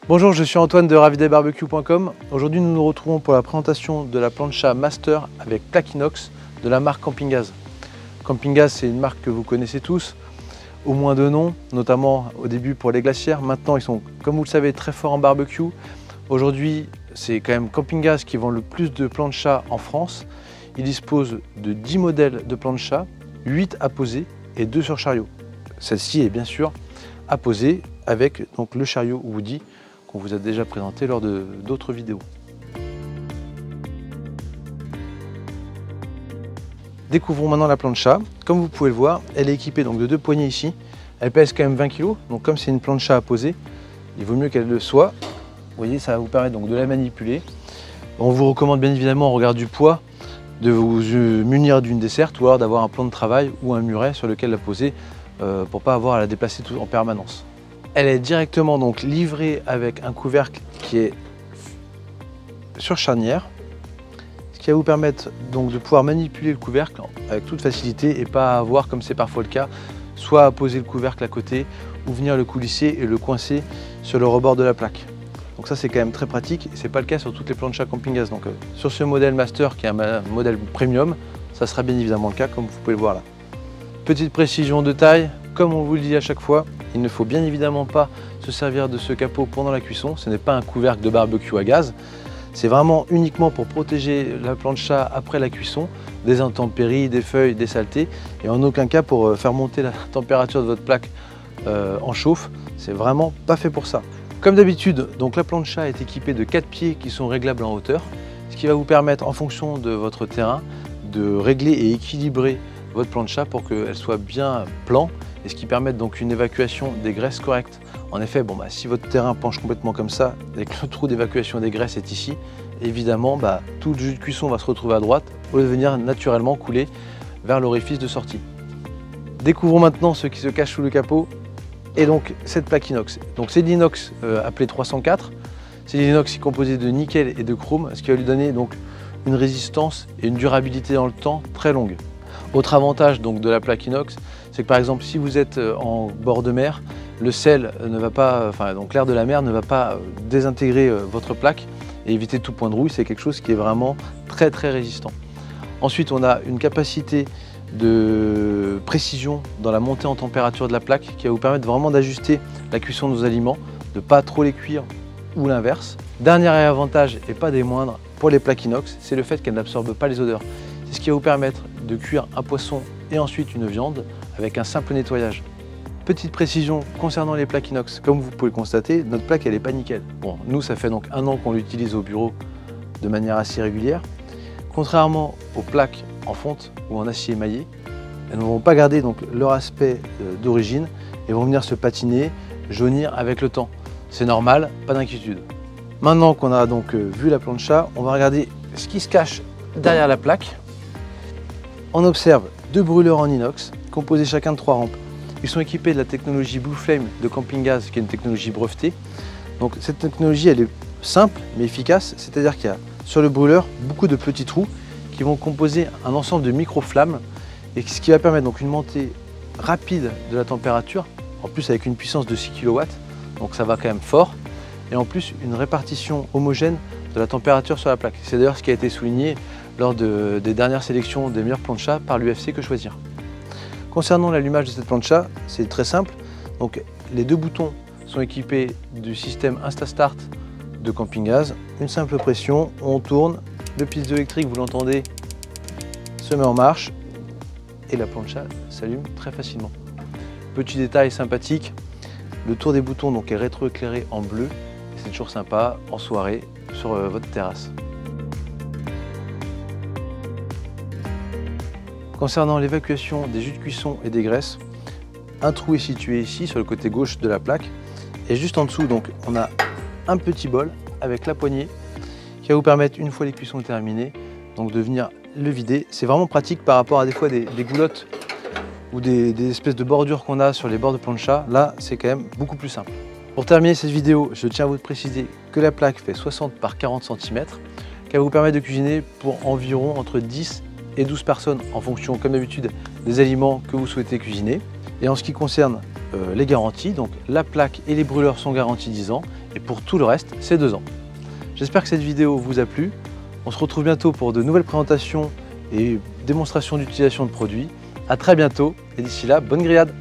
Bonjour, je suis Antoine de ravidebarbecue.com. Aujourd'hui, nous nous retrouvons pour la présentation de la plancha Master avec plaque inox de la marque Camping Gaz. Camping Gaz, c'est une marque que vous connaissez tous, au moins de nom, notamment au début pour les glacières. Maintenant, ils sont, comme vous le savez, très forts en barbecue. Aujourd'hui, c'est quand même Camping Gaz qui vend le plus de planchas en France. Ils disposent de 10 modèles de plancha, 8 à poser et 2 sur chariot. Celle-ci est bien sûr à poser avec donc, le chariot Woody qu'on vous a déjà présenté lors d'autres vidéos. Découvrons maintenant la plancha. Comme vous pouvez le voir, elle est équipée donc, de 2 poignées ici. Elle pèse quand même 20 kg, donc comme c'est une plancha à poser, il vaut mieux qu'elle le soit. Vous voyez, ça va vous permettre donc, de la manipuler. On vous recommande bien évidemment, au regard du poids, de vous munir d'une desserte ou alors d'avoir un plan de travail ou un muret sur lequel la poser pour ne pas avoir à la déplacer tout en permanence. Elle est directement donc livrée avec un couvercle qui est sur charnière, ce qui va vous permettre donc de pouvoir manipuler le couvercle avec toute facilité et pas avoir, comme c'est parfois le cas, soit à poser le couvercle à côté ou venir le coulisser et le coincer sur le rebord de la plaque. Donc ça c'est quand même très pratique et c'est pas le cas sur toutes les planchas Camping Gaz. Donc sur ce modèle Master qui est un modèle premium, ça sera bien évidemment le cas comme vous pouvez le voir là. Petite précision de taille, comme on vous le dit à chaque fois, il ne faut bien évidemment pas se servir de ce capot pendant la cuisson. Ce n'est pas un couvercle de barbecue à gaz. C'est vraiment uniquement pour protéger la plancha après la cuisson des intempéries, des feuilles, des saletés et en aucun cas pour faire monter la température de votre plaque en chauffe. C'est vraiment pas fait pour ça. Comme d'habitude, donc la plancha est équipée de 4 pieds qui sont réglables en hauteur, ce qui va vous permettre en fonction de votre terrain de régler et équilibrer votre plancha pour qu'elle soit bien plan et ce qui permet donc une évacuation des graisses correcte. En effet, si votre terrain penche complètement comme ça et que le trou d'évacuation des graisses est ici, évidemment tout le jus de cuisson va se retrouver à droite au lieu de venir naturellement couler vers l'orifice de sortie. Découvrons maintenant ce qui se cache sous le capot. Et donc cette plaque inox. Donc c'est de l'inox appelé 304. C'est de l'inox qui est composé de nickel et de chrome, ce qui va lui donner donc une résistance et une durabilité dans le temps très longue. Autre avantage donc de la plaque inox, c'est que par exemple si vous êtes en bord de mer, le sel ne va pas, donc l'air de la mer ne va pas désintégrer votre plaque et éviter tout point de rouille. C'est quelque chose qui est vraiment très résistant. Ensuite on a une capacité de précision dans la montée en température de la plaque qui va vous permettre vraiment d'ajuster la cuisson de nos aliments, de ne pas trop les cuire ou l'inverse. Dernier avantage et pas des moindres pour les plaques inox, c'est le fait qu'elles n'absorbent pas les odeurs. C'est ce qui va vous permettre de cuire un poisson et ensuite une viande avec un simple nettoyage. Petite précision concernant les plaques inox, comme vous pouvez le constater, notre plaque elle n'est pas nickel. Bon, nous ça fait donc 1 an qu'on l'utilise au bureau de manière assez régulière. Contrairement aux plaques en fonte ou en acier émaillé, elles ne vont pas garder donc leur aspect d'origine et vont venir se patiner, jaunir avec le temps. C'est normal, pas d'inquiétude. Maintenant qu'on a donc vu la plancha, on va regarder ce qui se cache derrière la plaque. On observe 2 brûleurs en inox, composés chacun de 3 rampes. Ils sont équipés de la technologie Blue Flame de Camping Gaz, qui est une technologie brevetée. Donc cette technologie, elle est simple mais efficace, c'est-à-dire qu'il y a sur le brûleur beaucoup de petits trous qui vont composer un ensemble de micro-flammes et ce qui va permettre donc une montée rapide de la température, en plus avec une puissance de 6 kW, donc ça va quand même fort, et en plus une répartition homogène de la température sur la plaque. C'est d'ailleurs ce qui a été souligné lors des dernières sélections des meilleurs planchas par l'UFC Que Choisir. Concernant l'allumage de cette plancha, c'est très simple. Donc, les 2 boutons sont équipés du système InstaStart de Camping Gaz. Une simple pression, on tourne, le pisteau électrique, vous l'entendez, se met en marche et la plancha s'allume très facilement. Petit détail sympathique, le tour des boutons donc, est rétroéclairé en bleu. C'est toujours sympa en soirée sur votre terrasse. Concernant l'évacuation des jus de cuisson et des graisses, un trou est situé ici sur le côté gauche de la plaque et juste en dessous donc on a un petit bol avec la poignée qui va vous permettre une fois les cuissons terminées donc de venir le vider. C'est vraiment pratique par rapport à des fois des goulottes ou des espèces de bordures qu'on a sur les bords de plancha. Là c'est quand même beaucoup plus simple. Pour terminer cette vidéo, je tiens à vous préciser que la plaque fait 60 par 40 cm qui va vous permettre de cuisiner pour environ entre 10 et 12 personnes en fonction, comme d'habitude, des aliments que vous souhaitez cuisiner. Et en ce qui concerne les garanties, donc la plaque et les brûleurs sont garantis 10 ans et pour tout le reste, c'est 2 ans. J'espère que cette vidéo vous a plu. On se retrouve bientôt pour de nouvelles présentations et démonstrations d'utilisation de produits. A très bientôt et d'ici là, bonne grillade!